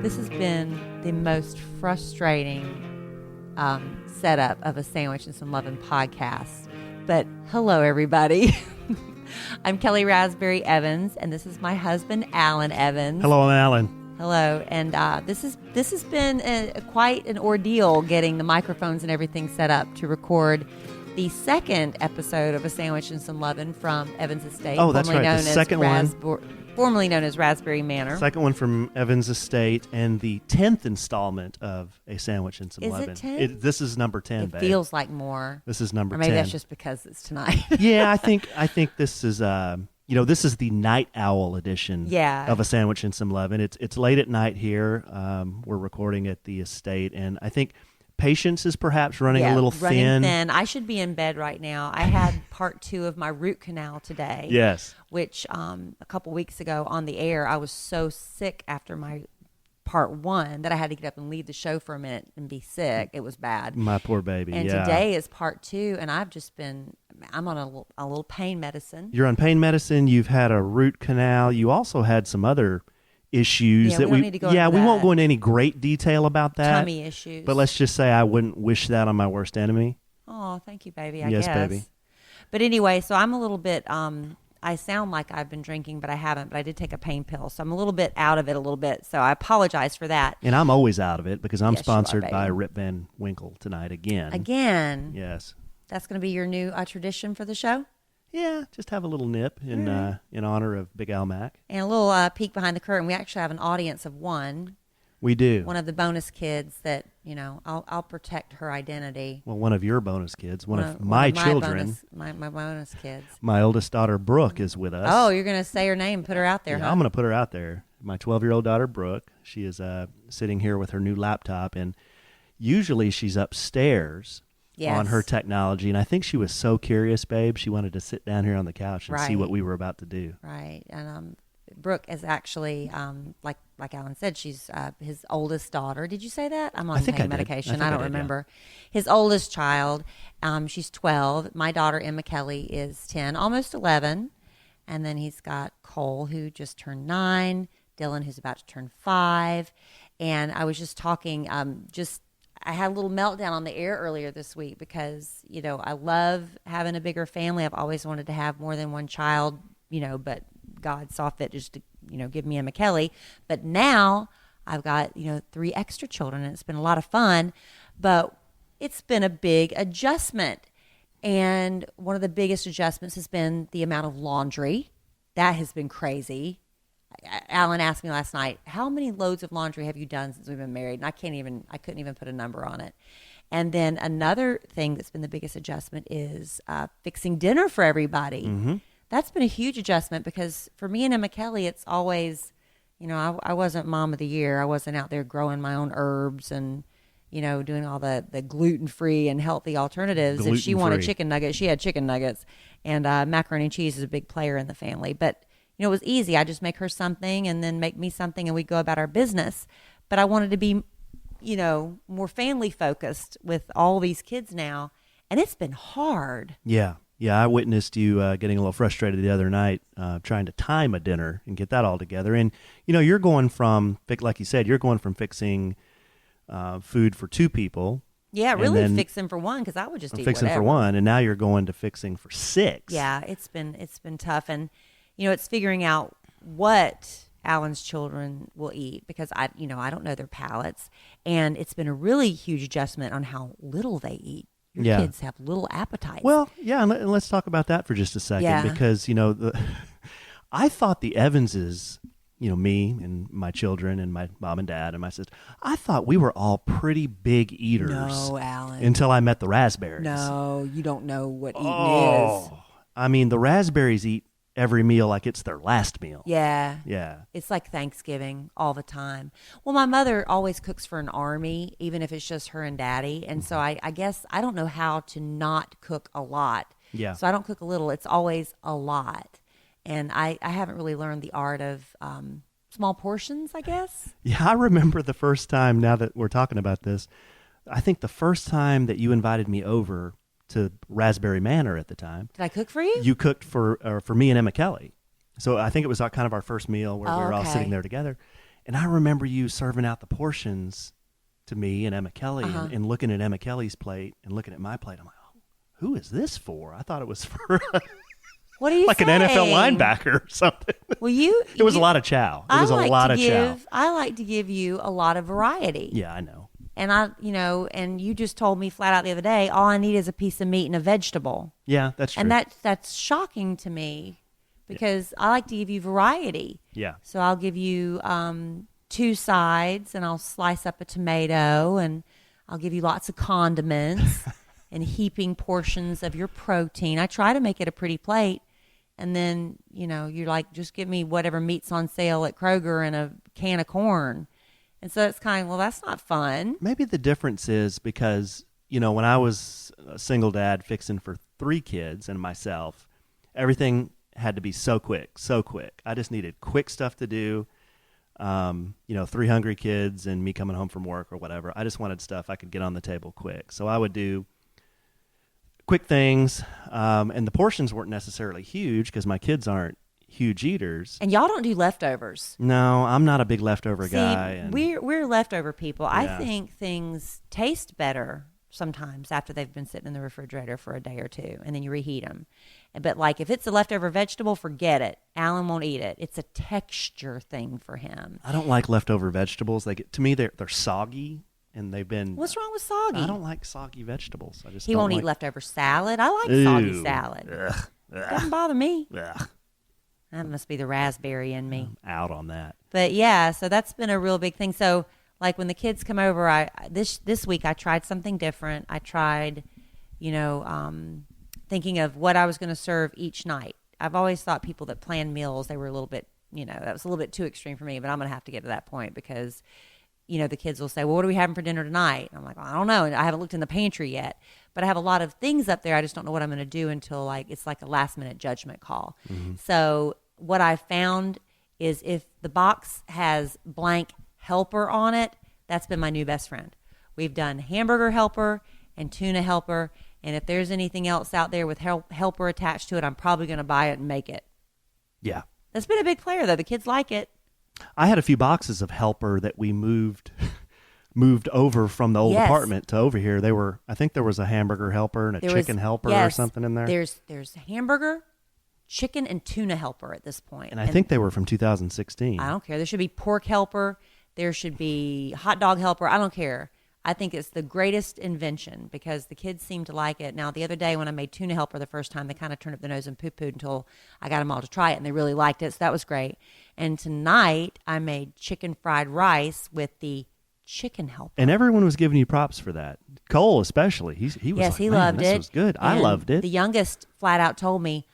This has been the most frustrating setup of a Sandwich and Some Lovin' podcast. But hello, everybody. I'm Kellie Rasberry Evans, and this is my husband, Allen Evans. Hello, I'm Allen. Hello, and this has been quite an ordeal getting the microphones and everything set up to record the second episode of A Sandwich and Some Lovin' from Evans Estate. Oh, that's right. The second one. Formerly known as Rasberry Manor. Second one from Evans Estate, and the 10th installment of A Sandwich and Some Lovin'. Is it 10? This is number 10, It babe. feels like more. This is number 10. Or maybe that's just because it's tonight. Yeah, I think this is this is the night owl edition of A Sandwich and Some Lovin'. It's late at night here. We're recording at the estate, and I think patience is perhaps running a little thin. I should be in bed right now. I had part 2 of my root canal today. Yes. Which a couple weeks ago on the air, I was so sick after my part 1 that I had to get up and leave the show for a minute and be sick. It was bad. My poor baby. And today is part 2, and I'm on a little pain medicine. You're on pain medicine. You've had a root canal. You also had some other issues that we don't need to go into we that. won't go into any great detail about that. Tummy issues. But let's just say I wouldn't wish that on my worst enemy. Oh, thank you, baby. Yes, guess. baby. But anyway, so I'm a little bit, I sound like I've been drinking, but I haven't. But I did take a pain pill, so I'm a little bit out of it a little bit. So I apologize for that. And I'm always out of it because I'm Yes, sponsored you are, by baby. Rip Van Winkle tonight again. Again? Yes. That's going to be your new tradition for the show? Yeah, just have a little nip in honor of Big Al Mac. And a little peek behind the curtain. We actually have an audience of one. We do. One of the bonus kids that, I'll protect her identity. Well, one of your bonus kids, one of my children. My bonus kids. My oldest daughter, Brooke, is with us. Oh, you're going to say her name and put her out there, Yeah, huh? I'm going to put her out there. My 12-year-old daughter, Brooke, she is sitting here with her new laptop, and usually she's upstairs on her technology, and I think she was so curious, babe, she wanted to sit down here on the couch and see what we were about to do. Right, and Brooke is actually, like Alan said, she's his oldest daughter. Did you say that? I'm on pain medication. I don't remember. Yeah. His oldest child, she's 12. My daughter, Emma Kelly, is 10, almost 11. And then he's got Cole, who just turned 9, Dylan, who's about to turn 5. And I was just talking, I had a little meltdown on the air earlier this week because, I love having a bigger family. I've always wanted to have more than one child, but God saw fit just to, give me Emma Kelly. But now I've got, 3 extra children, and it's been a lot of fun. But it's been a big adjustment. And one of the biggest adjustments has been the amount of laundry. That has been crazy. Alan asked me last night, how many loads of laundry have you done since we've been married? And I couldn't even put a number on it. And then another thing that's been the biggest adjustment is fixing dinner for everybody. Mm-hmm. That's been a huge adjustment because for me and Emma Kelly, it's always, I wasn't mom of the year. I wasn't out there growing my own herbs and, doing all the gluten-free and healthy alternatives. If she wanted chicken nuggets, she had chicken nuggets. And macaroni and cheese is a big player in the family. But it was easy. I just make her something and then make me something and we go about our business. But I wanted to be, more family focused with all these kids now. And it's been hard. Yeah. Yeah, I witnessed you getting a little frustrated the other night trying to time a dinner and get that all together. And, you're going from, like you said, fixing food for 2 people. Yeah, really fixing for 1 because I would just eat fixing whatever. for 1, and now you're going to fixing for 6. Yeah, it's been tough. And, it's figuring out what Alan's children will eat because I don't know their palates. And it's been a really huge adjustment on how little they eat. Your kids have little appetites. Well, yeah, and let's talk about that for just a second because, I thought the Evanses, me and my children and my mom and dad and my sister, I thought we were all pretty big eaters. No, Alan. Until I met the Rasberries. No, you don't know what eating is. I mean, the Rasberries eat every meal like it's their last meal. Yeah. Yeah. It's like Thanksgiving all the time. Well, my mother always cooks for an army, even if it's just her and daddy. And so I guess I don't know how to not cook a lot. Yeah. So I don't cook a little. It's always a lot. And I haven't really learned the art of small portions, I guess. Yeah, I remember the first time, now that we're talking about this, I think the first time that you invited me over to Rasberry Manor at the time. Did I cook for you? You cooked for me and Emma Kelly. So I think it was kind of our first meal where we were all sitting there together. And I remember you serving out the portions to me and Emma Kelly, and looking at Emma Kelly's plate and looking at my plate. I'm like, oh, who is this for? I thought it was for what are you like saying? an NFL linebacker or something. Well, it was a lot of chow. It was a lot of chow. I like to give you a lot of variety. Yeah, I know. And and you just told me flat out the other day, all I need is a piece of meat and a vegetable. Yeah, that's true. And that's shocking to me because I like to give you variety. Yeah. So I'll give you 2 sides, and I'll slice up a tomato, and I'll give you lots of condiments and heaping portions of your protein. I try to make it a pretty plate. And then, you're like, just give me whatever meat's on sale at Kroger and a can of corn. And so it's kind of, well, that's not fun. Maybe the difference is because, when I was a single dad fixing for 3 kids and myself, everything had to be so quick. I just needed quick stuff to do. 3 hungry kids and me coming home from work or whatever. I just wanted stuff I could get on the table quick. So I would do quick things, and the portions weren't necessarily huge because my kids aren't huge eaters. And y'all don't do leftovers. No, I'm not a big leftover guy. And we're leftover people. Yeah. I think things taste better sometimes after they've been sitting in the refrigerator for a day or 2, and then you reheat them. But like if it's a leftover vegetable, forget it. Alan won't eat it. It's a texture thing for him. I don't like leftover vegetables. To me they're soggy. And they've been. What's wrong with soggy? I don't like soggy vegetables. He won't eat leftover salad. I like soggy salad. Doesn't bother me. Ugh. That must be the raspberry in me. I'm out on that. But yeah, so that's been a real big thing. So like when the kids come over, this week I tried something different. I tried, thinking of what I was going to serve each night. I've always thought people that plan meals, they were a little bit, that was a little bit too extreme for me. But I'm going to have to get to that point because the kids will say, well, what are we having for dinner tonight? And I'm like, well, I don't know. And I haven't looked in the pantry yet. But I have a lot of things up there. I just don't know what I'm going to do until it's like a last minute judgment call. Mm-hmm. So what I found is if the box has blank helper on it, that's been my new best friend. We've done hamburger helper and tuna helper. And if there's anything else out there with helper attached to it, I'm probably going to buy it and make it. Yeah. That's been a big player, though. The kids like it. I had a few boxes of helper that we moved over from the old apartment to over here. I think there was a hamburger helper and a chicken helper or something in there. There's hamburger, chicken, and tuna helper at this point. And I think they were from 2016. I don't care. There should be pork helper. There should be hot dog helper. I don't care. I think it's the greatest invention because the kids seem to like it. Now, the other day when I made tuna helper the first time, they kind of turned up their nose and poo-pooed until I got them all to try it, and they really liked it, so that was great. And tonight, I made chicken fried rice with the chicken helper. And everyone was giving you props for that. Cole especially. He was like, he loved it. This was good. And I loved it. The youngest flat out told me,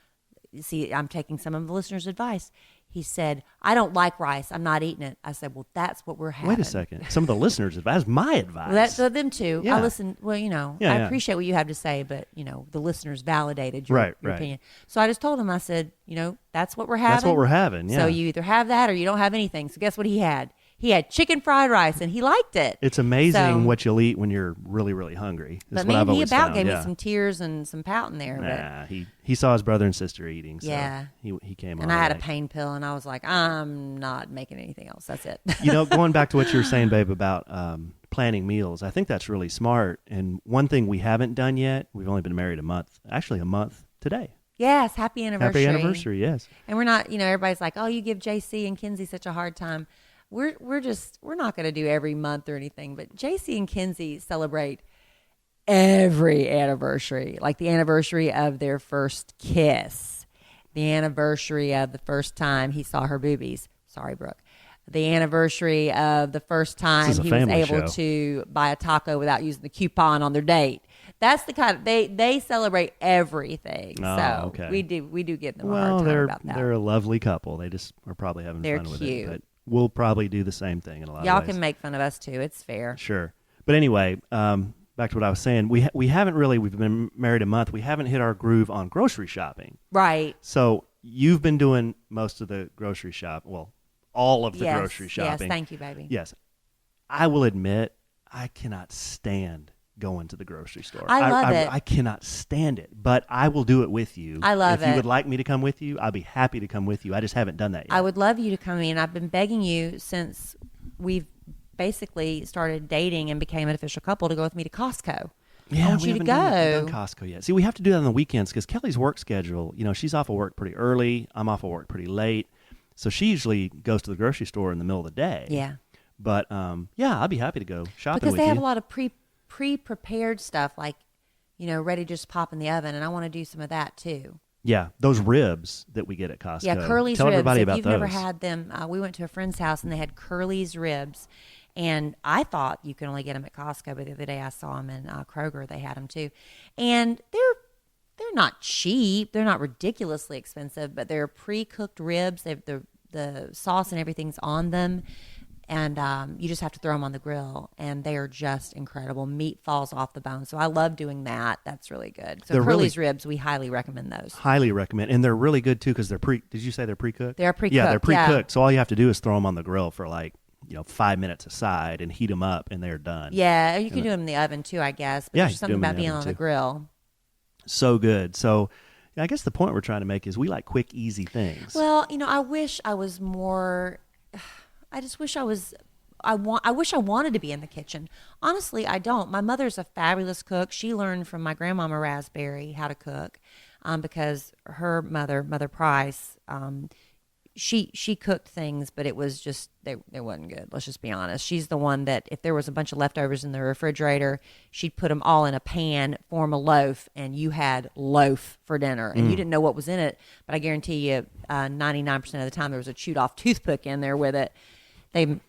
see, I'm taking some of the listeners' advice. He said, I don't like rice. I'm not eating it. I said, well, that's what we're having. Wait a second. Some of the listeners' advice. That's my advice. Well, that's them too. Yeah. I listen. Well, I appreciate what you have to say, but, the listeners validated your opinion. So I just told him, I said, that's what we're having. That's what we're having, yeah. So you either have that or you don't have anything. So guess what he had? He had chicken fried rice, and he liked it. It's amazing what you'll eat when you're really, really hungry. But man, he gave me some tears and some pouting there. Nah, he saw his brother and sister eating, so he came on. And I had a pain pill, and I was like, I'm not making anything else. That's it. Going back to what you were saying, babe, about planning meals, I think that's really smart. And one thing we haven't done yet, we've only been married a month today. Yes, happy anniversary. Happy anniversary, yes. And we're not, everybody's like, oh, you give JC and Kinsey such a hard time. We're not going to do every month or anything, but JC and Kinsey celebrate every anniversary, like the anniversary of their first kiss, the anniversary of the first time he saw her boobies. Sorry, Brooke. The anniversary of the first time he was able to buy a taco without using the coupon on their date. That's the kind of, they celebrate everything. Oh, so okay. we do give them a hard time about that. They're a lovely couple. They just are probably having fun with it. But we'll probably do the same thing in a lot of ways. Y'all can make fun of us too. It's fair. Sure. But anyway, back to what I was saying. We've been married a month. We haven't hit our groove on grocery shopping. Right. So you've been doing most of the grocery all of the grocery shopping. Yes, thank you, baby. Yes. I will admit, I cannot stand going to the grocery store. I love it. I cannot stand it, but I will do it with you. I love it. If you would like me to come with you, I'll be happy to come with you. I just haven't done that yet. I would love you to come in. I've been begging you since we've basically started dating and became an official couple to go with me to Costco. Yeah, I want you to go. Done Costco yet. See, we have to do that on the weekends because Kelly's work schedule, she's off of work pretty early. I'm off of work pretty late. So she usually goes to the grocery store in the middle of the day. Yeah. But, I'll be happy to go shopping because with you. they have a lot of pre-prepared stuff like, ready to just pop in the oven. And I want to do some of that too. Yeah, those ribs that we get at Costco. Yeah, Curly's Tell ribs. everybody If about you've those. never had them, we went to a friend's house and they had Curly's ribs. And I thought you could only get them at Costco, but the other day I saw them in Kroger. They had them too. And they're not cheap. They're not ridiculously expensive, but they're pre-cooked ribs. The sauce and everything's on them. And you just have to throw them on the grill. And they are just incredible. Meat falls off the bone. So I love doing that. That's really good. So They're Curly's ribs, we highly recommend those. Highly recommend. And they're really good too because they're did you say they're pre-cooked? They're pre-cooked. Yeah, they're pre-cooked. Yeah. So all you have to do is throw them on the grill for 5 minutes aside and heat them up and they're done. Yeah, you can do them in the oven too, I guess. But there's something about being on the grill. So good. So I guess the point we're trying to make is we like quick, easy things. Well, I wish I was more. I just wish I was. I wish I wanted to be in the kitchen. Honestly, I don't. My mother's a fabulous cook. She learned from my grandmama Rasberry how to cook, because her Mother Price, she cooked things, but it was just they wasn't good. Let's just be honest. She's the one that if there was a bunch of leftovers in the refrigerator, she'd put them all in a pan, form a loaf, and you had loaf for dinner. And you didn't know what was in it, but I guarantee you, 99% of the time there was a chewed off toothpick in there with it. They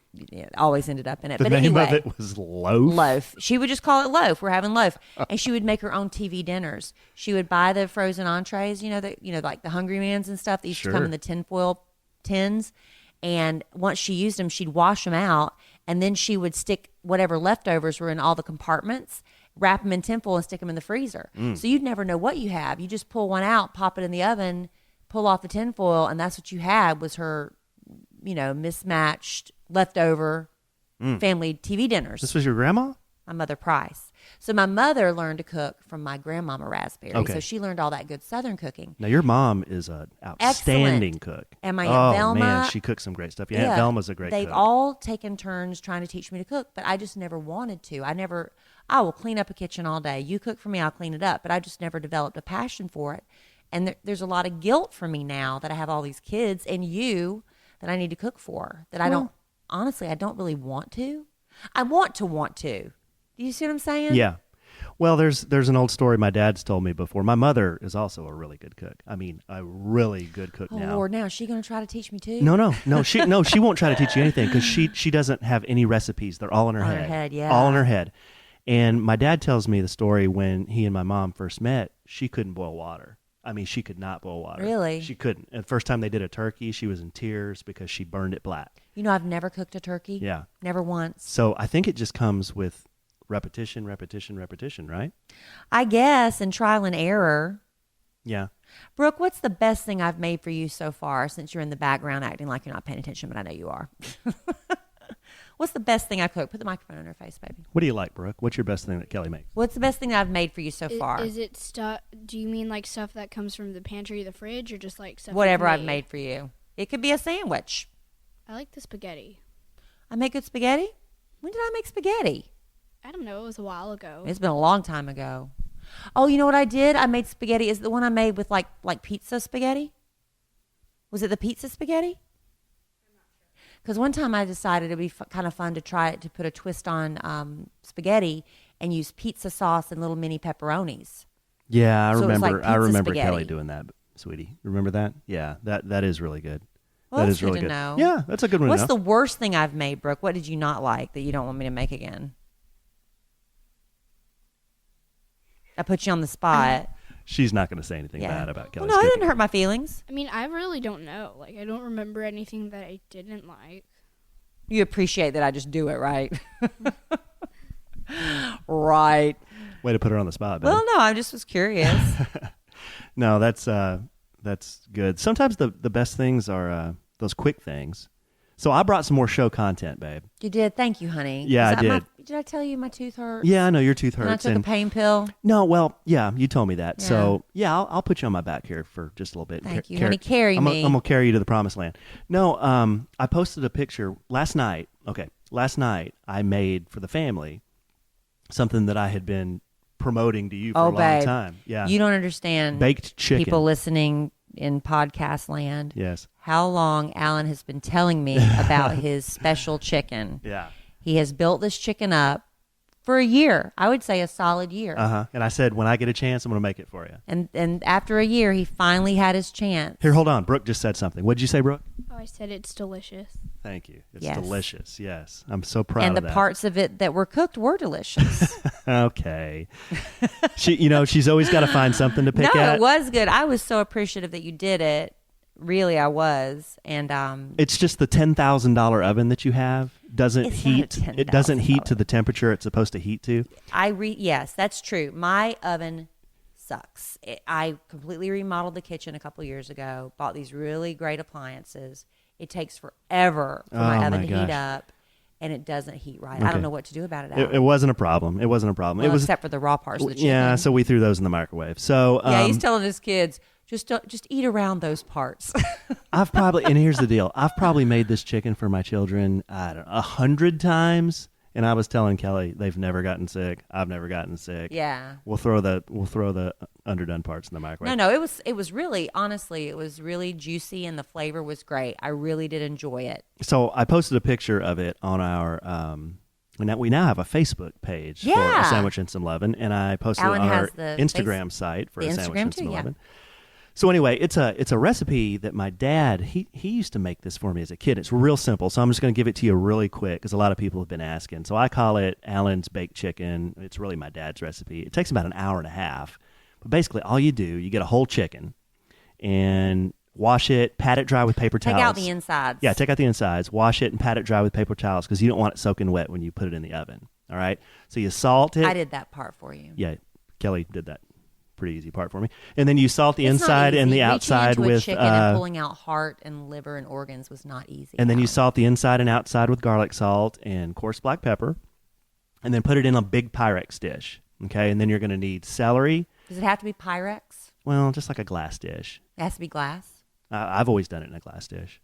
always ended up in it. The but name anyway, of it was loaf. Loaf. She would just call it loaf. We're having loaf, and she would make her own TV dinners. She would buy the frozen entrees, like the Hungry Man's and stuff that used to come in the tinfoil tins. And once she used them, she'd wash them out, and then she would stick whatever leftovers were in all the compartments, wrap them in tinfoil, and stick them in the freezer. So you'd never know what you have. You just pull one out, pop it in the oven, pull off the tinfoil, and that's what you had was her, mismatched leftover family TV dinners. This was your grandma? My Mother Price. So my mother learned to cook from my grandmama Rasberry. Okay. So she learned all that good Southern cooking. Now, your mom is an outstanding cook. And my Aunt Velma. Man, she cooks some great stuff. Yeah, Aunt Velma's a great cook. They've all taken turns trying to teach me to cook, but I just never wanted to. I will clean up a kitchen all day. You cook for me, I'll clean it up. But I just never developed a passion for it. And there's a lot of guilt for me now that I have all these kids and you that I need to cook for that I don't really want to. I want to. Do you see what I'm saying? Yeah. Well, there's an old story my dad's told me before. My mother is also a really good cook. I mean, a really good cook now. Oh, Lord, now is she going to try to teach me too? No. She won't try to teach you anything because she doesn't have any recipes. They're all in her head. On her head, yeah. All in her head. And my dad tells me the story when he and my mom first met. She couldn't boil water. I mean, she could not boil water. Really? She couldn't. And the first time they did a turkey, she was in tears because she burned it black. I've never cooked a turkey. Yeah. Never once. So I think it just comes with repetition, right? I guess, and trial and error. Yeah. Brooke, what's the best thing I've made for you so far since you're in the background acting like you're not paying attention, but I know you are? What's the best thing I've cooked? Put the microphone on her face, baby. What do you like, Brooke? What's your best thing that Kelly makes? What's the best thing that I've made for you so far? Is it stuff? Do you mean like stuff that comes from the pantry or the fridge, or just like stuff? Whatever I've made for you. It could be a sandwich. I like the spaghetti. I make good spaghetti? When did I make spaghetti? I don't know. It was a while ago. It's been a long time ago. Oh, you know what I did? I made spaghetti. Is it the one I made with like pizza spaghetti? Was it the pizza spaghetti? Because one time I decided it'd be kind of fun to try it, to put a twist on spaghetti and use pizza sauce and little mini pepperonis. Yeah, I So it was remember. like I pizza remember spaghetti. Kelly doing that, sweetie. Remember that? Yeah, that is really good. Well, that that's is really good good. to know. Yeah, that's a good one. What's to know. the worst thing I've made, Brooke? What did you not like that you don't want me to make again? I put you on the spot. She's not going to say anything Yeah. bad about Kelly's Well, no, it cooking. didn't hurt my feelings. I mean, I really don't know. Like, I don't remember anything that I didn't like. You appreciate that I just do it, right? Right. Way to put her on the spot, babe. Well, no, I just was curious. No, that's good. Sometimes the best things are those quick things. So I brought some more show content, babe. You did. Thank you, honey. Yeah, Is I that did. Did I tell you my tooth hurts? Yeah, I know your tooth hurts. And I took a pain pill. No, well, yeah, you told me that. Yeah. So, yeah, I'll put you on my back here for just a little bit. Thank you. Honey, carry me. I'm going to carry you to the promised land. No, I posted a picture last night. Okay, last night I made for the family something that I had been promoting to you for a long time. Yeah. You don't understand. Baked chicken. People listening in podcast land. Yes. How long Alan has been telling me about his special chicken. Yeah. He has built this chicken up for a year. I would say a solid year. And I said, when I get a chance, I'm going to make it for you. And after a year, he finally had his chance. Here, hold on. Brooke just said something. What did you say, Brooke? Oh, I said it's delicious. Thank you. It's Yes. delicious. Yes. I'm so proud And of the that. parts of it that were cooked were delicious. Okay. She's always got to find something to pick No, at. it was good. I was so appreciative that you did it. Really, I was. And it's just the $10,000 oven that you have doesn't It's heat. not a It doesn't heat $10,000 to the temperature it's supposed to heat to. yes, that's true. My oven sucks. I completely remodeled the kitchen a couple years ago. Bought these really great appliances. It takes forever for my oven to heat up, and it doesn't heat right. I don't know what to do about it. It wasn't a problem. It wasn't a problem. Well, it was except for the raw parts of the chicken. Yeah, so we threw those in the microwave. So he's telling his kids just eat around those parts. I've probably, and here's the deal, I've probably made this chicken for my children, I don't know, 100 times. And I was telling Kelly, they've never gotten sick. I've never gotten sick. Yeah. We'll throw the underdone parts in the microwave. No, it was really, honestly, it was really juicy and the flavor was great. I really did enjoy it. So I posted a picture of it on our, we now have a Facebook page for Yeah. A Sandwich and Some Lovin', and I posted Alan it on our has the Instagram site for the A Sandwich Instagram and too, Some yeah. Lovin'. So anyway, it's a recipe that my dad, he used to make this for me as a kid. It's real simple, so I'm just going to give it to you really quick because a lot of people have been asking. So I call it Alan's Baked Chicken. It's really my dad's recipe. It takes about an hour and a half. But basically all you do, you get a whole chicken and wash it, pat it dry with paper towels. Take out the insides. Yeah, take out the insides, wash it and pat it dry with paper towels because you don't want it soaking wet when you put it in the oven. All right? So you salt it. I did that part for you. Yeah, Kelly did that pretty easy part for me. And then you salt the It's not inside and easy. the outside Reaching into a with chicken and pulling out heart and liver and organs was not easy. and then you salt the inside and outside with garlic salt and coarse black pepper, and then put it in a big Pyrex dish. Okay, and then you're going to need celery. Does it have to be Pyrex? Well, just like a glass dish. It has to be glass. I've always done it in a glass dish.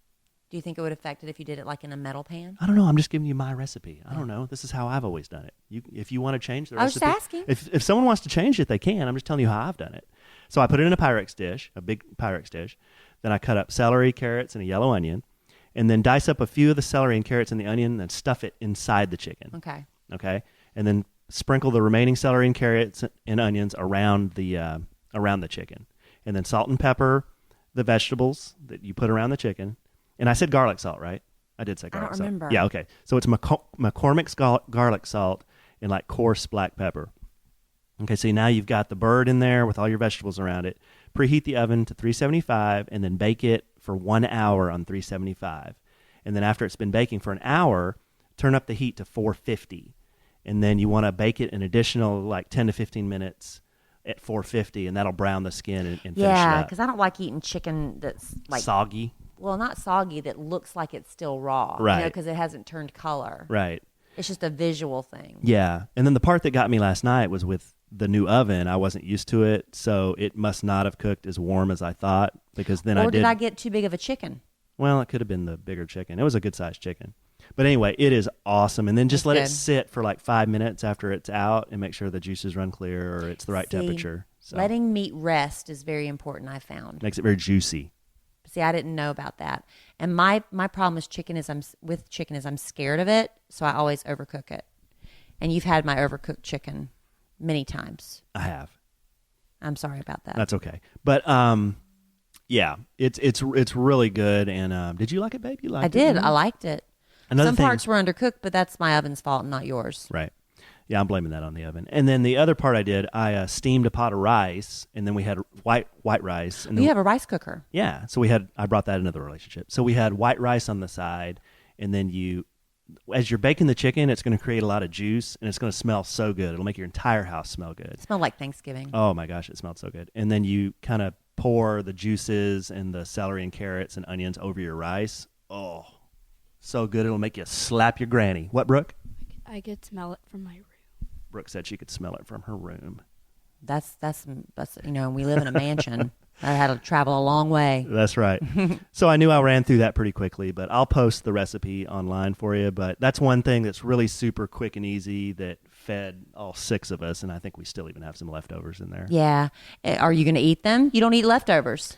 Do you think it would affect it if you did it like in a metal pan? I don't know. I'm just giving you my recipe. I don't know. This is how I've always done it. If you want to change the I was recipe, just asking. If someone wants to change it, they can. I'm just telling you how I've done it. So I put it in a Pyrex dish, a big Pyrex dish. Then I cut up celery, carrots, and a yellow onion, and then dice up a few of the celery and carrots and the onion, and then stuff it inside the chicken. Okay. Okay, and then sprinkle the remaining celery and carrots and onions around the chicken, and then salt and pepper the vegetables that you put around the chicken. And I said garlic salt, right? I did say garlic salt. I don't remember. Yeah, okay. So it's McCormick's garlic salt and like coarse black pepper. Okay, so now you've got the bird in there with all your vegetables around it. Preheat the oven to 375 and then bake it for 1 hour on 375. And then after it's been baking for an hour, turn up the heat to 450. And then you want to bake it an additional like 10 to 15 minutes at 450, and that'll brown the skin and finish it Yeah, up. because I don't like eating chicken that's like Soggy. Well, not soggy, that looks like it's still raw. Right. Because it hasn't turned color. Right. It's just a visual thing. Yeah. And then the part that got me last night was with the new oven. I wasn't used to it, so it must not have cooked as warm as I thought because then Or did I get too big of a chicken? Well, it could have been the bigger chicken. It was a good-sized chicken. But anyway, it is awesome. And then just let it sit for like 5 minutes after it's out and make sure the juices run clear or it's the right temperature. So letting meat rest is very important, I found. makes it very juicy. See, I didn't know about that. And my problem with chicken is I'm scared of it, so I always overcook it. And you've had my overcooked chicken many times. I have. I'm sorry about that. That's okay. But yeah, it's really good. And did you like it, babe? You liked it? I did. I liked it. Some parts were undercooked, but that's my oven's fault, not yours. Right. Yeah, I'm blaming that on the oven. And then the other part I did, I steamed a pot of rice, and then we had white rice. And then You have a rice cooker. Yeah, so I brought that into the relationship. So we had white rice on the side, and then as you're baking the chicken, it's going to create a lot of juice, and it's going to smell so good. It'll make your entire house smell good. It smelled like Thanksgiving. Oh my gosh, it smelled so good. And then you kind of pour the juices and the celery and carrots and onions over your rice. Oh, so good. It'll make you slap your granny. What, Brooke? I could smell it from my room. Brooke said she could smell it from her room. That's we live in a mansion. I had to travel a long way. That's right. So I knew I ran through that pretty quickly, but I'll post the recipe online for you. But that's one thing that's really super quick and easy that fed all 6 of us, and I think we still even have some leftovers in there. Yeah. Are you going to eat them? You don't eat leftovers.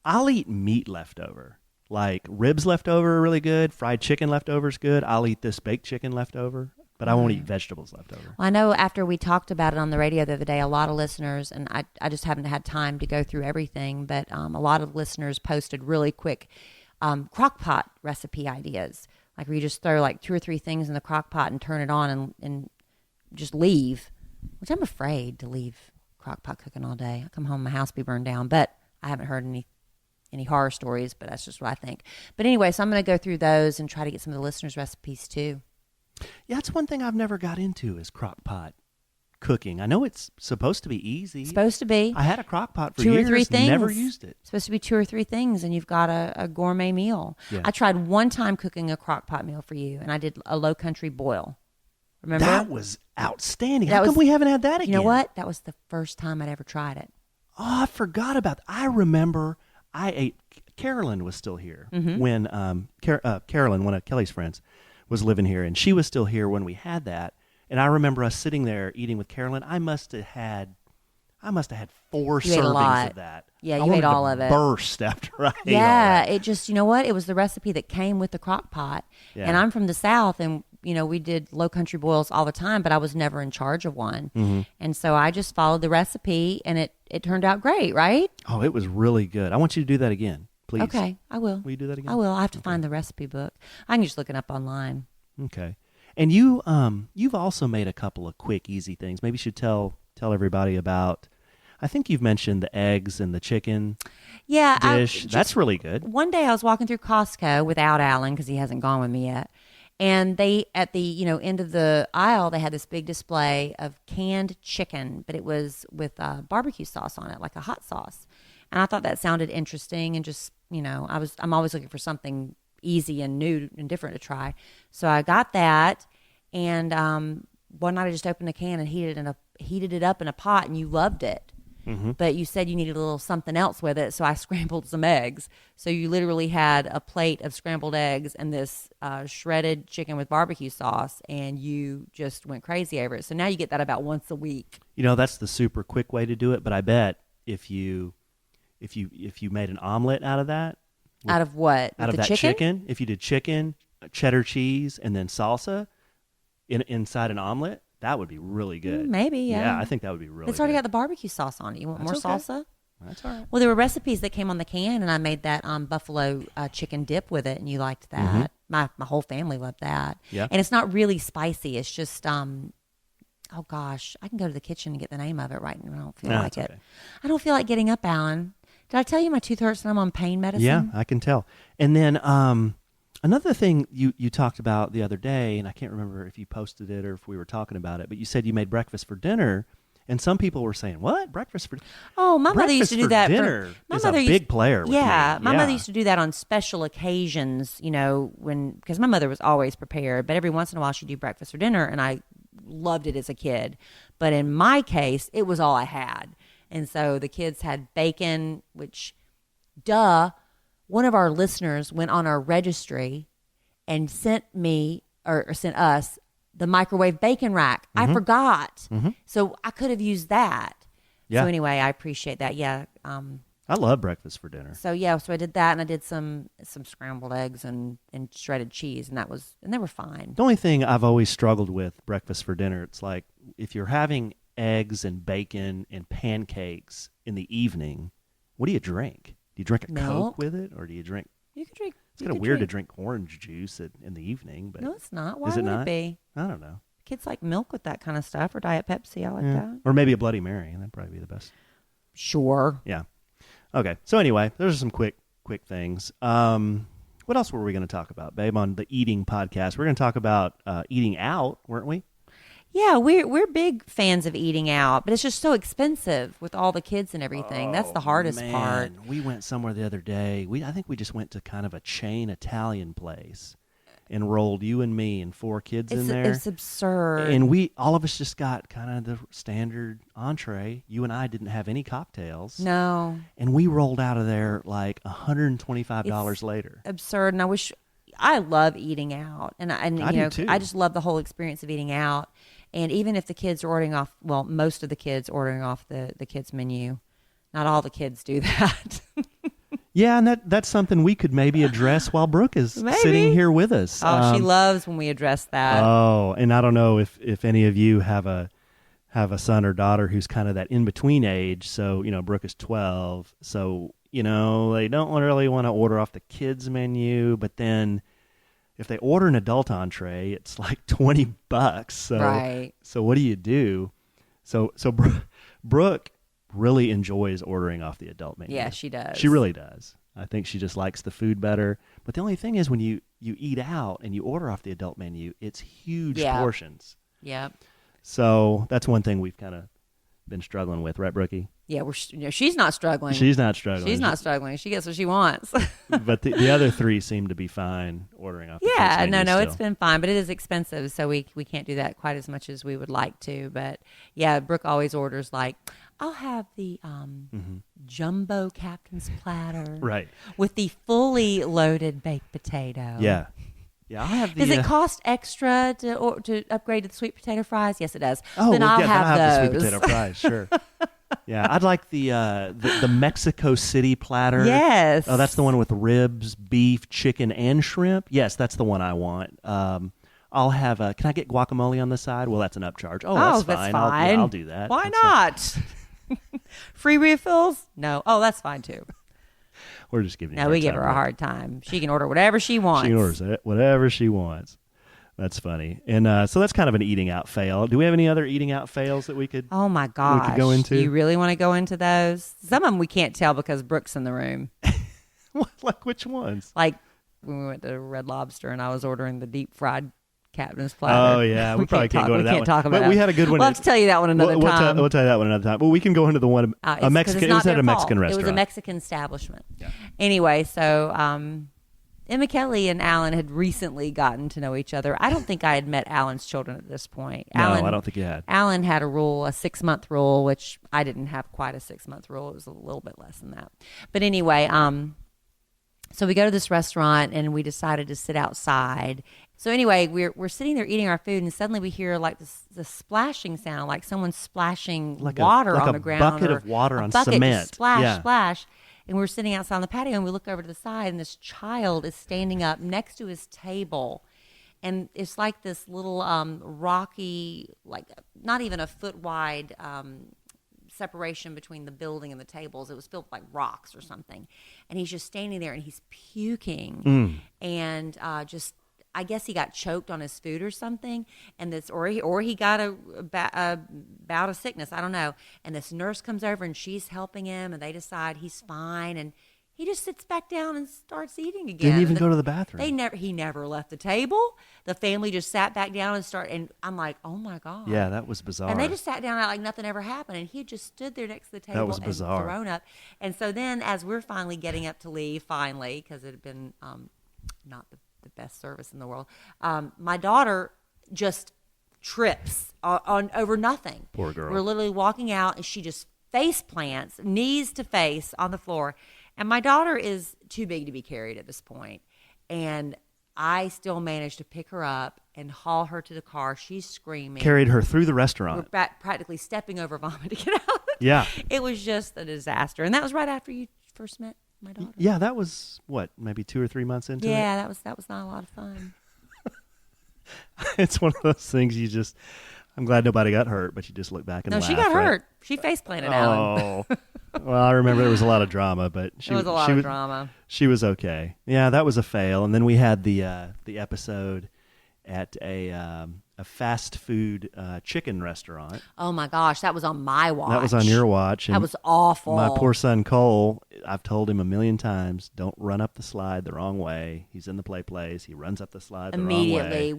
I'll eat meat leftover. Like ribs leftover are really good. Fried chicken leftover is good. I'll eat this baked chicken leftover. But I won't eat vegetables leftover. Well, I know after we talked about it on the radio the other day, a lot of listeners, and I just haven't had time to go through everything, but a lot of listeners posted really quick crock pot recipe ideas. Like where you just throw like 2 or 3 things in the crock pot and turn it on and just leave, which I'm afraid to leave crock pot cooking all day. I come home, my house be burned down, but I haven't heard any horror stories, but that's just what I think. But anyway, so I'm going to go through those and try to get some of the listeners' recipes too. Yeah, that's one thing I've never got into is crock pot cooking. I know it's supposed to be easy. Supposed to be. I had a crock pot for 2 years, or 3 things. Never used it. It's supposed to be 2 or 3 things, and you've got a gourmet meal. Yeah. I tried one time cooking a crock pot meal for you, and I did a low country boil. Remember? That was outstanding. How come we haven't had that again? You know what? That was the first time I'd ever tried it. Oh, I forgot about that. I remember I ate. Carolyn was still here when Carolyn, one of Kelly's friends, was living here, and she was still here when we had that. And I remember us sitting there eating with Carolyn. I must have had 4 servings of that. Yeah, you ate all of it. Burst after I ate all Yeah, that. it just, you know what? It was the recipe that came with the crock pot. Yeah. And I'm from the South, and we did low country boils all the time, but I was never in charge of one. Mm-hmm. And so I just followed the recipe, and it turned out great, right? Oh, it was really good. I want you to do that again, please. Okay, I will. Will you do that again? I will. I have to find the recipe book. I can just look it up online. Okay. And you've also made a couple of quick, easy things. Maybe you should tell everybody about. I think you've mentioned the eggs and the chicken dish. That's really good. One day I was walking through Costco without Alan because he hasn't gone with me yet. And they, at the end of the aisle, they had this big display of canned chicken, but it was with barbecue sauce on it, like a hot sauce. And I thought that sounded interesting, and just I'm always looking for something easy and new and different to try. So I got that, and one night I just opened a can and heated it up in a pot, and you loved it. Mm-hmm. But you said you needed a little something else with it, so I scrambled some eggs. So you literally had a plate of scrambled eggs and this shredded chicken with barbecue sauce, and you just went crazy over it. So now you get that about once a week. That's the super quick way to do it. But I bet if you made an omelet out of that. Out of what? Out of that chicken? If you did chicken, cheddar cheese, and then salsa inside an omelet, that would be really good. Maybe, yeah. Yeah, I think that would be really good. It's already got the barbecue sauce on it. You want more salsa? That's all right. Well, there were recipes that came on the can, and I made that buffalo chicken dip with it, and you liked that. Mm-hmm. My whole family loved that. Yeah. And it's not really spicy. It's just, oh gosh, I can go to the kitchen and get the name of it right now. I don't feel like it. Okay. I don't feel like getting up, Alan. Did I tell you my tooth hurts and I'm on pain medicine? Yeah, I can tell. And then another thing you talked about the other day, and I can't remember if you posted it or if we were talking about it, but you said you made breakfast for dinner, and some people were saying, "What? Breakfast for?" Oh, my mother used to do that. Dinner is a big player. With my mother used to do that on special occasions. Because my mother was always prepared, but every once in a while she'd do breakfast for dinner, and I loved it as a kid. But in my case, it was all I had. And so the kids had bacon, which, one of our listeners went on our registry and sent us the microwave bacon rack. Mm-hmm. I forgot. Mm-hmm. So I could have used that. Yeah. So anyway, I appreciate that. Yeah. I love breakfast for dinner. So I did that, and I did some scrambled eggs and shredded cheese, and they were fine. The only thing I've always struggled with breakfast for dinner, it's like if you're having eggs and bacon and pancakes in the evening, what do you drink? Do you drink a Coke with it, or do you drink? You can drink. It's kind of weird to drink orange juice in the evening, but no, it's not. Why would it be? I don't know. Kids like milk with that kind of stuff, or Diet Pepsi. I like that. Or maybe a Bloody Mary. That'd probably be the best. Sure. Yeah. Okay. So anyway, those are some quick things. What else were we going to talk about, babe? On the eating podcast, we're going to talk about eating out, weren't we? Yeah, we're big fans of eating out, but it's just so expensive with all the kids and everything. That's the hardest part. We went somewhere the other day. I think we just went to kind of a chain Italian place, enrolled you and me and 4 kids in there. It's absurd. And all of us just got kind of the standard entree. You and I didn't have any cocktails. No. And we rolled out of there like $125 later. Absurd. And I love eating out. And I do too. I just love the whole experience of eating out. And even if the kids are ordering off, well, most of the kids ordering off the kids menu, not all the kids do that. Yeah, and that's something we could maybe address while Brooke is sitting here with us. Oh, she loves when we address that. Oh, and I don't know if any of you have a son or daughter who's kind of that in-between age. So, Brooke is 12. So, they don't really want to order off the kids menu, but then if they order an adult entree, it's like $20. So, right. So what do? So Brooke really enjoys ordering off the adult menu. Yeah, she does. She really does. I think she just likes the food better. But the only thing is when you eat out and you order off the adult menu, it's huge portions. Yeah. So that's one thing we've kind of been struggling with, right, Brookie? Yeah, she's not struggling. She's not struggling. She's not struggling. She gets what she wants. But the other 3 seem to be fine ordering off the kids menu no, still. it's been fine, but it is expensive, so we can't do that quite as much as we would like to. But yeah, Brooke always orders like, I'll have the jumbo captain's platter, right, with the fully loaded baked potato. Yeah. Yeah, I'll have the. Does it cost extra to upgrade to the sweet potato fries? Yes, it does. Oh, then I'll have the those. sweet potato fries, sure. Yeah, I'd like the Mexico City platter. Yes. Oh, that's the one with ribs, beef, chicken, and shrimp. Yes, that's the one I want. I'll have can I get guacamole on the side? Well, that's an upcharge. Oh, that's fine. I'll do that. Why not? Free refills? No. Oh, that's fine too. We're just giving. No, we give her a hard time. She can order whatever she wants. She orders whatever she wants. That's funny. And so that's kind of an eating out fail. Do we have any other eating out fails that we could? Oh my gosh! We could go into. Do you really want to go into those? Some of them we can't tell because Brooke's in the room. Like which ones? Like when we went to Red Lobster and I was ordering the deep fried captain's platter. Oh yeah, we probably can't go into that one. We can't talk about but we had a good one. We'll have to tell you that one another time. We'll tell you that one another time. But we can go into the one a Mexican. It was at a Mexican restaurant. It was a Mexican establishment. Yeah. Anyway, so Kellie and Allen had recently gotten to know each other. I don't think I had met Allen's children at this point. No, I don't think you had. Allen had a 6-month rule, which I didn't have quite a 6-month rule. It was a little bit less than that. But anyway, so we go to this restaurant and we decided to sit outside. So anyway, we're sitting there eating our food, and suddenly we hear like this splashing sound, like someone splashing water on the ground. Like a bucket of water on cement. Splash, splash. And we're sitting outside on the patio, and we look over to the side, and this child is standing up next to his table. And it's like this little rocky, like not even a foot wide separation between the building and the tables. It was filled with like rocks or something. And he's just standing there, and he's puking. And just... I guess he got choked on his food or something, and or he got a bout of sickness. I don't know. And this nurse comes over and she's helping him, and they decide he's fine, and he just sits back down and starts eating again. Didn't even go to the bathroom. He never left the table. The family just sat back down and I'm like, oh my God. Yeah, that was bizarre. And they just sat down like nothing ever happened, and he just stood there next to the table. That was bizarre. And thrown up. And so then, as we're finally getting up to leave, because it had been not the best service in the world. My daughter just trips on over nothing. Poor girl. We're literally walking out, and she just face plants, knees to face on the floor. And my daughter is too big to be carried at this point. And I still managed to pick her up and haul her to the car. She's screaming. Carried her through the restaurant. We're practically stepping over vomit to get out. Yeah. It was just a disaster. And that was right after you first met my daughter. Yeah, that was maybe 2 or 3 months into it. Yeah, that was not a lot of fun. It's one of those things I'm glad nobody got hurt, but you just look back and laugh. No, she got right? hurt. She face planted Alan. Oh. Well, I remember there was a lot of drama, but there was a lot of drama. She was okay. Yeah, that was a fail. And then we had the episode at a fast food chicken restaurant. Oh my gosh, that was on my watch. That was on your watch. That was awful. My poor son Cole, I've told him a million times, don't run up the slide the wrong way. He's in the play place. He runs up the slide the wrong way. Immediately.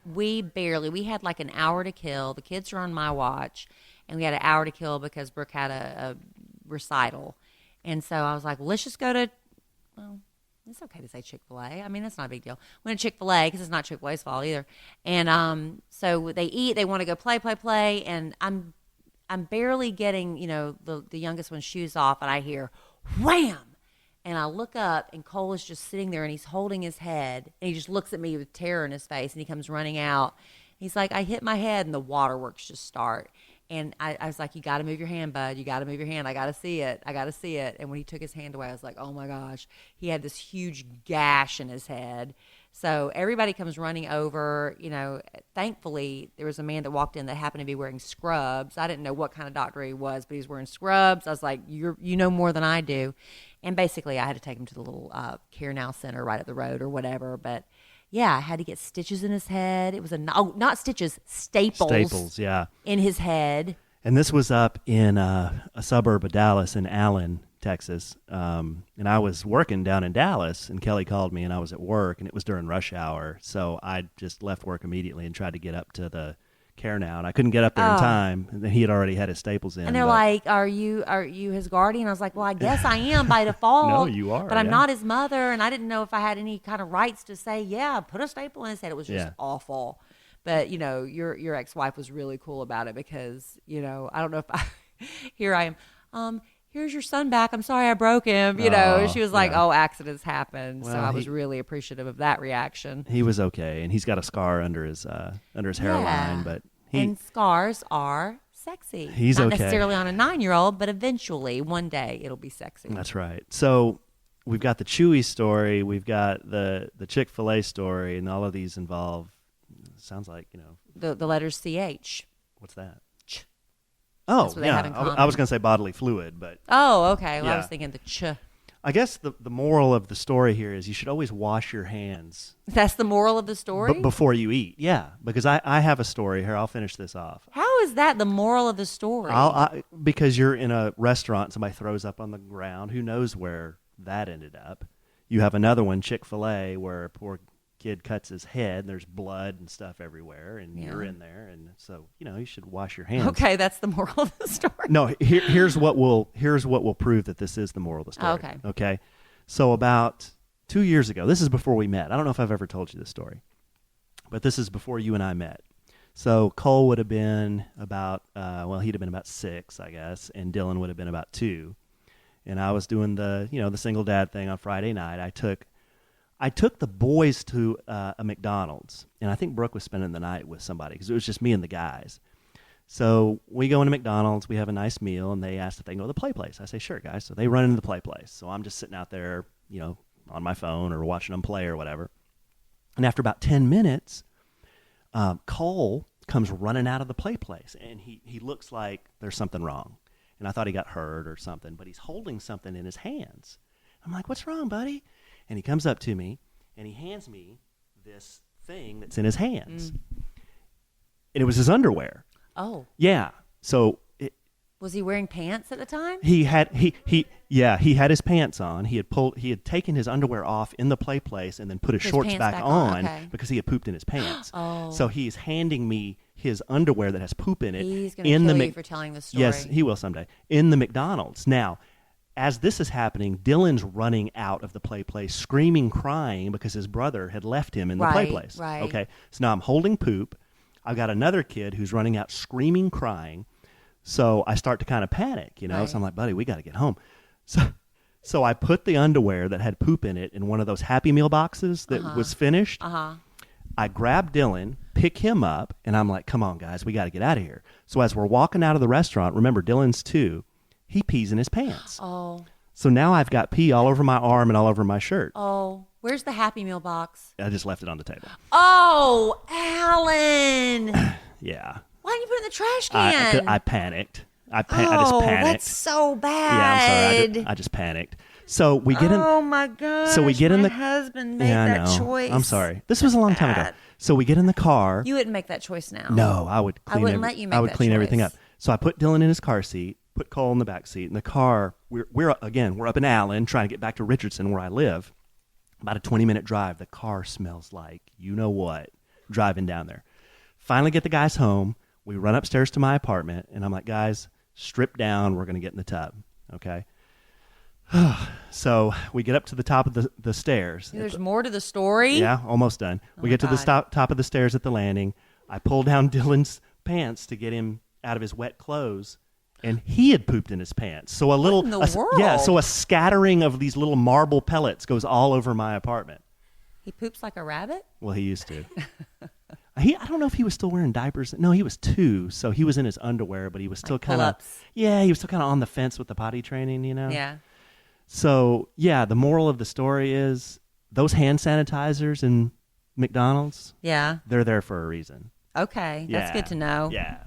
We had like an hour to kill. The kids are on my watch, and we had an hour to kill because Brooke had a recital. And so I was like, well, let's just go to It's okay to say Chick-fil-A. I mean, that's not a big deal. Went to Chick-fil-A because it's not Chick-fil-A's fault either. And so they eat. They want to go play, and I'm barely getting, the youngest one's shoes off, and I hear wham, and I look up, and Cole is just sitting there, and he's holding his head, and he just looks at me with terror in his face, and he comes running out. He's like, I hit my head, and the waterworks just start. And I was like, you got to move your hand, bud. You got to move your hand. I got to see it. And when he took his hand away, I was like, oh, my gosh. He had this huge gash in his head. So everybody comes running over. Thankfully, there was a man that walked in that happened to be wearing scrubs. I didn't know what kind of doctor he was, but he was wearing scrubs. I was like, you know more than I do. And basically, I had to take him to the little Care Now Center right up the road or whatever. But, yeah, I had to get stitches in his head. It was not stitches, staples. Staples, yeah. In his head. And this was up in a suburb of Dallas in Allen, Texas. And I was working down in Dallas, and Kelly called me, and I was at work, and it was during rush hour. So I just left work immediately and tried to get up to the Care Now, and I couldn't get up there in time. And he had already had his staples in. And they're like, "Are you his guardian?" I was like, "Well, I guess I am by default." No, you are, but I'm not his mother, and I didn't know if I had any kind of rights to say, "Yeah, put a staple in his head." It was just awful. But your ex-wife was really cool about it because I don't know if here I am. Here's your son back. I'm sorry I broke him. She was like, "Oh, accidents happen." Well, so I was really appreciative of that reaction. He was okay, and he's got a scar under his hairline, but and scars are sexy. He's not okay. necessarily on a 9-year-old, but eventually, one day, it'll be sexy. That's right. So we've got the Chewy story, we've got the Chick-fil-A story, and all of these involve. Sounds like the letters CH. What's that? Ch. Oh, That's what they have in common. I was going to say bodily fluid, but oh, okay. Well, I was thinking the ch. I guess the moral of the story here is you should always wash your hands. That's the moral of the story? Before you eat, yeah. Because I have a story here. I'll finish this off. How is that the moral of the story? Because you're in a restaurant, somebody throws up on the ground. Who knows where that ended up? You have another one, Chick-fil-A, where a poor kid cuts his head, and there's blood and stuff everywhere, and you're in there, and so you should wash your hands. Okay, that's the moral of the story. No, here's what will prove that this is the moral of the story. Okay. So about 2 years ago, this is before we met. I don't know if I've ever told you this story, but this is before you and I met. So Cole would have been about he'd have been about 6, I guess, and Dylan would have been about 2, and I was doing the the single dad thing on Friday night. I took the boys to a McDonald's, and I think Brooke was spending the night with somebody because it was just me and the guys. So we go into McDonald's, we have a nice meal, and they asked if they can go to the play place. I say, sure, guys. So they run into the play place. So I'm just sitting out there, on my phone or watching them play or whatever. And after about 10 minutes, Cole comes running out of the play place, and he looks like there's something wrong. And I thought he got hurt or something, but he's holding something in his hands. I'm like, what's wrong, buddy? And he comes up to me, and he hands me this thing that's in his hands. And it was his underwear. Oh. Yeah. So was he wearing pants at the time? He had his pants on. He had taken his underwear off in the play place and then put his shorts back on because he had pooped in his pants. Oh. So he's handing me his underwear that has poop in it. He's going to kill you for telling the story. Yes, he will someday. In the McDonald's. Now, as this is happening, Dylan's running out of the play place, screaming, crying because his brother had left him in the play place. Right. Okay, so now I'm holding poop. I've got another kid who's running out, screaming, crying. So I start to kind of panic, Right. So I'm like, buddy, we got to get home. So I put the underwear that had poop in it in one of those Happy Meal boxes that was finished. I grab Dylan, pick him up, and I'm like, come on, guys, we got to get out of here. So as we're walking out of the restaurant, remember, Dylan's 2. He pees in his pants. Oh. So now I've got pee all over my arm and all over my shirt. Oh. Where's the Happy Meal box? I just left it on the table. Oh, Alan. Yeah. Why didn't you put it in the trash can? I panicked. I just panicked. That's so bad. Yeah, I'm sorry. I just panicked. So we get in. Oh my gosh. So we get in the. My husband made that choice. I'm sorry. This was a long time ago. So we get in the car. You wouldn't make that choice now. No, I would. I wouldn't let you make that choice. I would clean everything up. So I put Dylan in his car seat, put Cole in the back seat. In the car, we're up in Allen trying to get back to Richardson where I live. About a 20-minute drive. The car smells like you know what. Driving down there. Finally get the guys home. We run upstairs to my apartment, and I'm like, guys, strip down. We're going to get in the tub. Okay. So we get up to the top of the stairs. There's more to the story? Yeah, almost done. We get to the top of the stairs at the landing. I pull down Dylan's pants to get him out of his wet clothes, and he had pooped in his pants. So what in the world? Yeah, so a scattering of these little marble pellets goes all over my apartment. He poops like a rabbit? Well, he used to. I don't know if he was still wearing diapers. No, he was 2, so he was in his underwear, but he was still kind of he was still kind of on the fence with the potty training, Yeah. So, yeah, the moral of the story is those hand sanitizers in McDonald's, they're there for a reason. Okay, that's good to know. Yeah.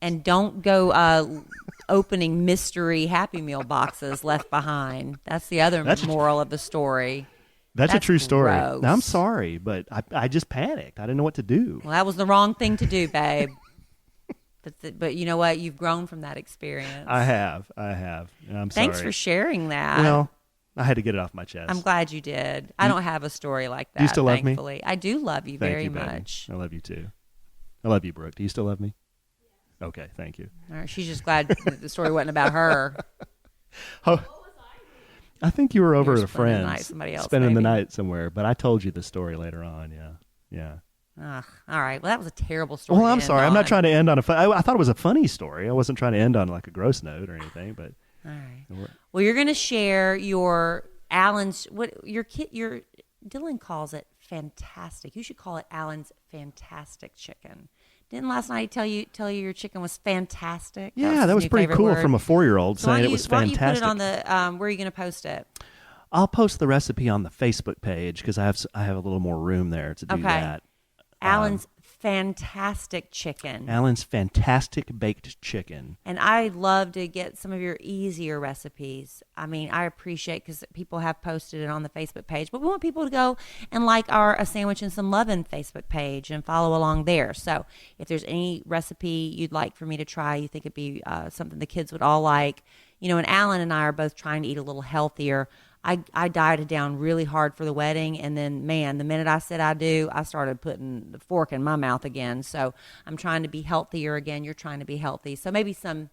And don't go opening mystery Happy Meal boxes left behind. That's the other moral of the story. That's a true story. Gross. Now, I'm sorry, but I just panicked. I didn't know what to do. Well, that was the wrong thing to do, babe. But you know what? You've grown from that experience. I have. I'm sorry. Thanks for sharing that. Well, I had to get it off my chest. I'm glad you did. I don't have a story like that, do you still love me? I do love you very baby. much. I love you, too. I love you, Brooke. Do you still love me? Okay, thank you. All right, she's just glad that the story wasn't about her. Oh, I think you were over at a friend's spending the night somewhere, but I told you the story later on, yeah. Ugh, all right, well, that was a terrible story. Well, I'm sorry. I'm not trying to end on I thought it was a funny story. I wasn't trying to end on like a gross note or anything, but. All right. Well, you're going to share your Allen's, Dylan calls it fantastic. You should call it Allen's fantastic chicken. Didn't last night tell you your chicken was fantastic? Yeah, that was pretty cool from a 4-year-old saying it was fantastic. Why don't you put it on the, where are you going to post it? I'll post the recipe on the Facebook page because I have a little more room there to do that. Allen's fantastic chicken. Allen's fantastic baked chicken. And I love to get some of your easier recipes. I mean, I appreciate because people have posted it on the Facebook page, but we want people to go and like our A Sandwich and Some Lovin' Facebook page and follow along there. So if there's any recipe you'd like for me to try, you think it'd be something the kids would all like, and Allen and I are both trying to eat a little healthier. I dieted down really hard for the wedding, and then, man, the minute I said I do, I started putting the fork in my mouth again. So I'm trying to be healthier again. You're trying to be healthy. So maybe some,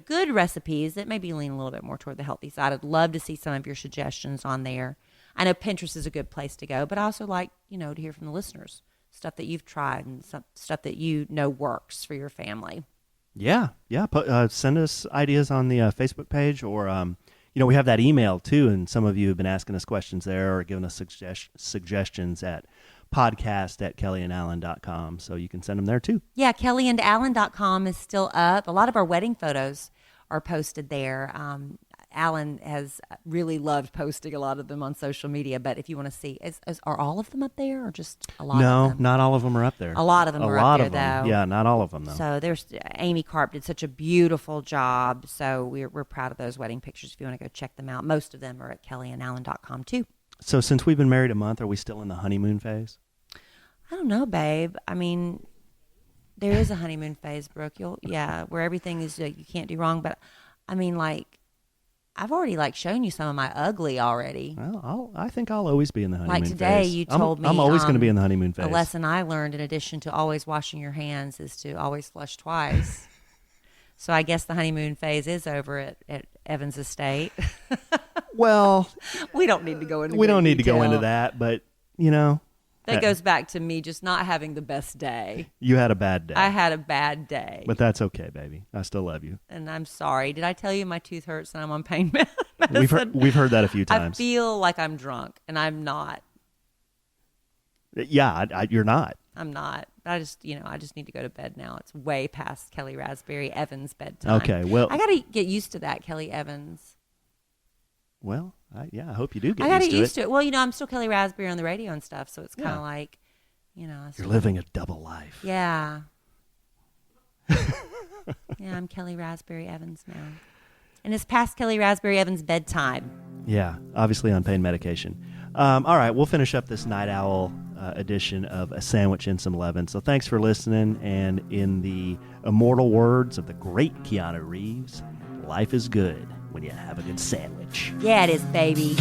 good recipes that maybe lean a little bit more toward the healthy side. I'd love to see some of your suggestions on there. I know Pinterest is a good place to go, but I also like, to hear from the listeners, stuff that you've tried and stuff that works for your family. Yeah. Send us ideas on the Facebook page or we have that email, too, and some of you have been asking us questions there or giving us suggestions at podcast@kellyandallen.com, so you can send them there, too. Yeah, kellyandallen.com is still up. A lot of our wedding photos are posted there. Allen has really loved posting a lot of them on social media, but if you want to see, are all of them up there or just a lot of them? No, not all of them are up there. A lot of them are up there, though. Yeah, not all of them, though. So Amy Karp did such a beautiful job, so we're proud of those wedding pictures if you want to go check them out. Most of them are at kellyandallen.com, too. So since we've been married a month, are we still in the honeymoon phase? I don't know, babe. I mean, there is a honeymoon phase, Brooke. Where everything is you can't do wrong, but I mean, I've already shown you some of my ugly already. Well, I think I'll always be in the honeymoon phase. Like today, you told me I'm always going to be in the honeymoon phase. A lesson I learned in addition to always washing your hands is to always flush twice. So I guess the honeymoon phase is over at Evans Estate. Well, we don't need to go into. We don't need to go into that, but that goes back to me just not having the best day. You had a bad day. I had a bad day. But that's okay, baby. I still love you. And I'm sorry. Did I tell you my tooth hurts and I'm on pain medicine? We've heard that a few times. I feel like I'm drunk, and I'm not. Yeah, you're not. I'm not. I just need to go to bed now. It's way past Kelly Rasberry Evans' bedtime. Okay, well, I got to get used to that, Kelly Evans. Well, I hope you do get used to it. I got to get used to it. Well, I'm still Kelly Rasberry on the radio and stuff, so it's kind of like, You're living a double life. Yeah. Yeah, I'm Kelly Rasberry Evans now. And it's past Kelly Rasberry Evans' bedtime. Yeah, obviously on pain medication. All right, we'll finish up this Night Owl edition of A Sandwich and Some Lovin'. So thanks for listening, and in the immortal words of the great Keanu Reeves, life is good when you have a good sandwich. Yeah, it is, baby.